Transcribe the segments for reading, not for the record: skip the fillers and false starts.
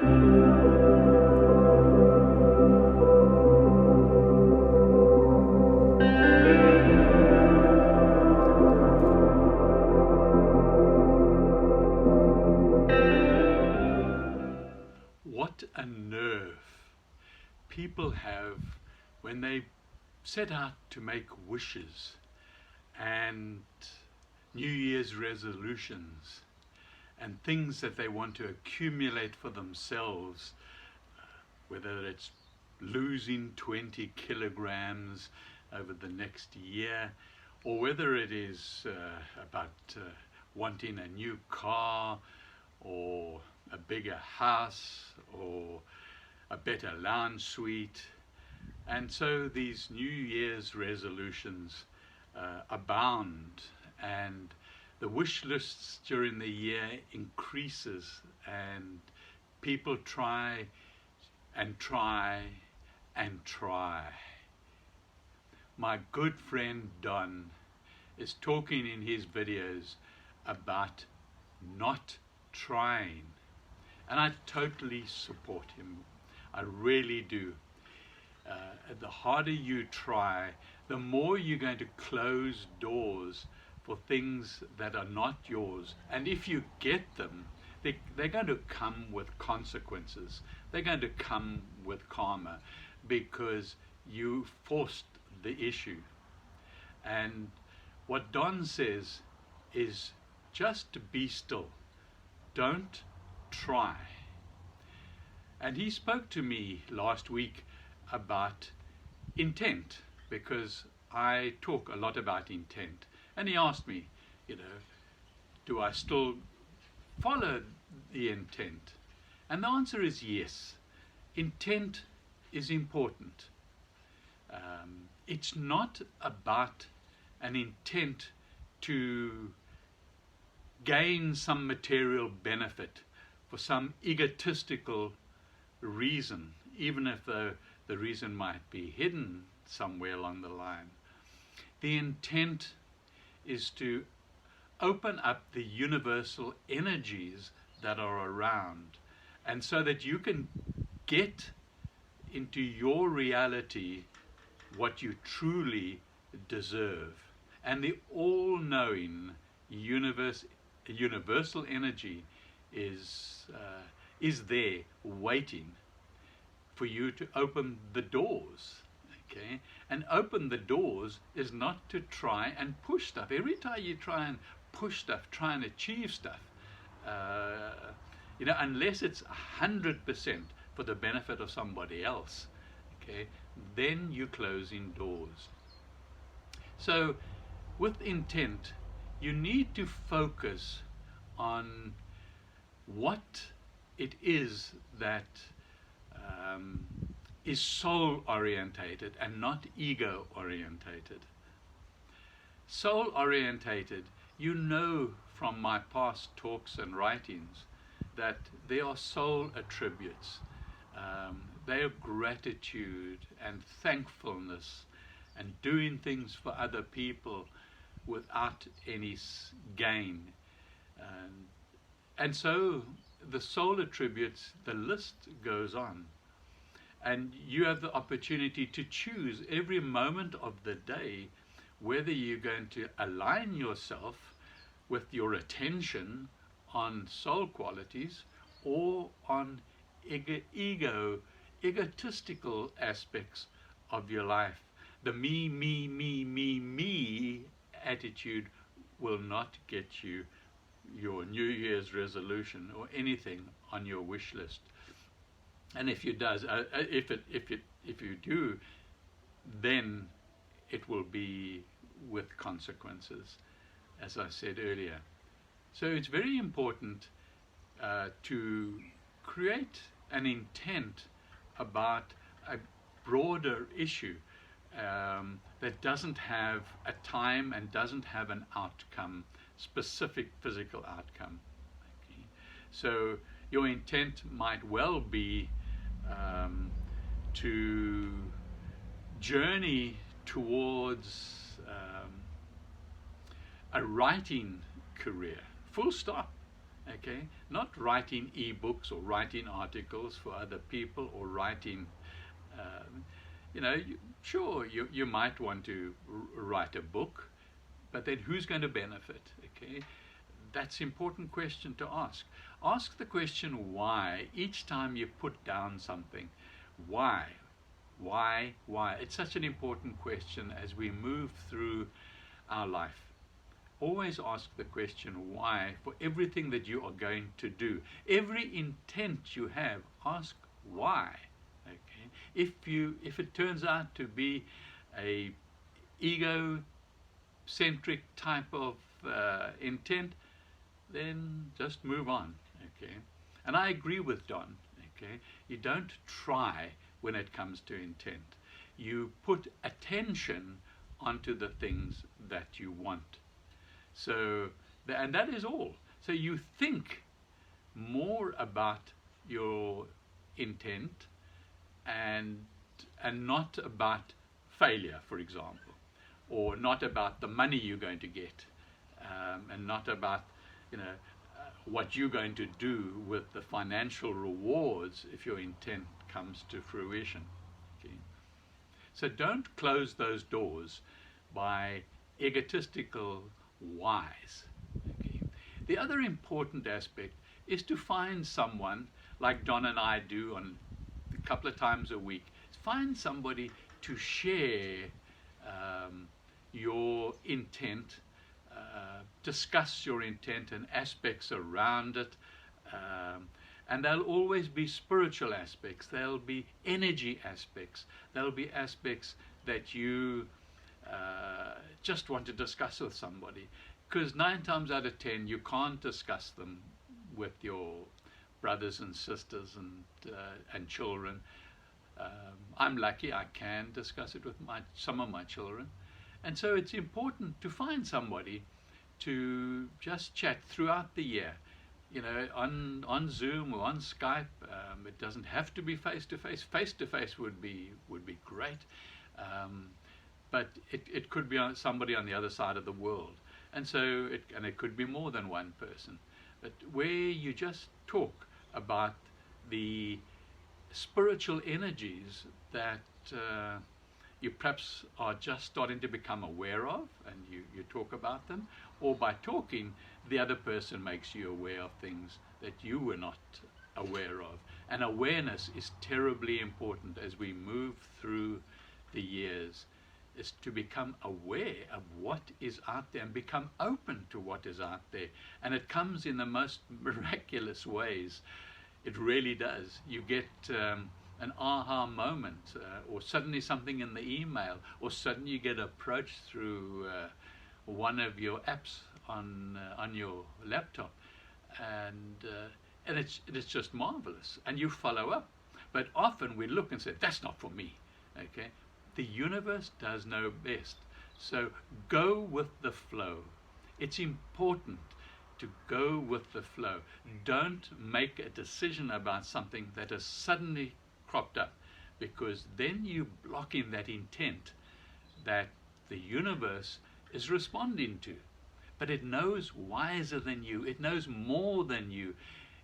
What a nerve people have when they set out to make wishes and New Year's resolutions and things that they want to accumulate for themselves, whether it's losing 20 kilograms over the next year, or whether it is about wanting a new car or a bigger house or a better lounge suite. And so these New Year's resolutions abound, and the wish lists during the year increases, and people try and try and try. My good friend Don is talking in his videos about not trying, and I totally support him. I really do. The harder you try, the more you're going to close doors for things that are not yours. And if you get them, they're going to come with consequences. They're going to come with karma, because you forced the issue. And what Don says is just to be still. Don't try. And he spoke to me last week about intent, because I talk a lot about intent. And he asked me, do I still follow the intent? And the answer is yes. Intent is important. It's not about an intent to gain some material benefit for some egotistical reason, even if the reason might be hidden somewhere along the line. The intent is to open up the universal energies that are around, and so that you can get into your reality what you truly deserve. And the all-knowing universal energy is there waiting for you to open the doors. Okay? And open the doors is not to try and push stuff. Every time you try and push stuff, try and achieve stuff, unless it's 100% for the benefit of somebody else, okay, then you're closing doors. So with intent, you need to focus on what it is that is soul orientated and not ego orientated. Soul orientated, from my past talks and writings that they are soul attributes. They are gratitude and thankfulness and doing things for other people without any gain. And so the soul attributes, the list goes on. And you have the opportunity to choose every moment of the day whether you're going to align yourself with your attention on soul qualities or on egotistical aspects of your life. The me attitude will not get you your New Year's resolution or anything on your wish list. And if you do, then it will be with consequences, as I said earlier. So it's very important to create an intent about a broader issue that doesn't have a time and doesn't have an outcome, specific physical outcome. Okay. So your intent might well be to journey towards a writing career, full stop. Okay, not writing e-books or writing articles for other people or writing, um, sure, you might want to write a book, but then who's going to benefit? Okay, that's an important question to ask. Ask the question why each time you put down something. Why? Why? It's such an important question as we move through our life. Always ask the question why for everything that you are going to do. Every intent you have, ask why. Okay? If it turns out to be a egocentric type of intent, then just move on. Okay? And I agree with Don. Okay? You don't try when it comes to intent. You put attention onto the things that you want. So, and that is all. So you think more about your intent and not about failure, for example, or not about the money you're going to get, and not about what you're going to do with the financial rewards if your intent comes to fruition. Okay? So don't close those doors by egotistical whys. Okay? The other important aspect is to find someone, like Don and I do on a couple of times a week, find somebody to share your intent, discuss your intent and aspects around it. And there'll always be spiritual aspects, there'll be energy aspects, there'll be aspects that you just want to discuss with somebody. Because 9 times out of 10, you can't discuss them with your brothers and sisters and children. I'm lucky I can discuss it with some of my children. And so it's important to find somebody to just chat throughout the year. On Zoom or on Skype. It doesn't have to be face to face. Face to face would be great, but it could be somebody on the other side of the world, and so it could be more than one person. But where you just talk about the spiritual energies that you perhaps are just starting to become aware of, and you talk about them, or by talking, the other person makes you aware of things that you were not aware of. And awareness is terribly important as we move through the years, is to become aware of what is out there and become open to what is out there. And it comes in the most miraculous ways. It really does. You get an aha moment, or suddenly something in the email, or suddenly you get approached through one of your apps on your laptop, and it's just marvelous, and you follow up. But often we look and say, that's not for me. Okay, the universe does know best. So go with the flow. It's important to go with the flow. Don't make a decision about something that has suddenly cropped up, because then you block in that intent that the universe is responding to. But it knows wiser than you. It knows more than you.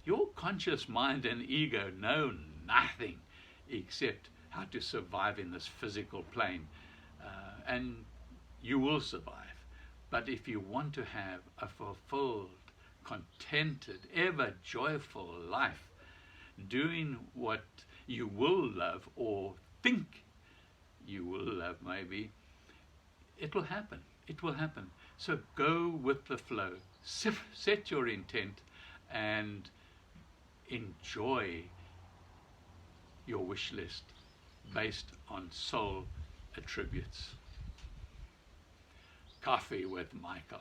Your conscious mind and ego know nothing except how to survive in this physical plane. And you will survive. But if you want to have a fulfilled, contented, ever joyful life, doing what you will love or think you will love, maybe, it will happen. It will happen. So go with the flow. Set your intent and enjoy your wish list based on soul attributes. Coffee with Michael.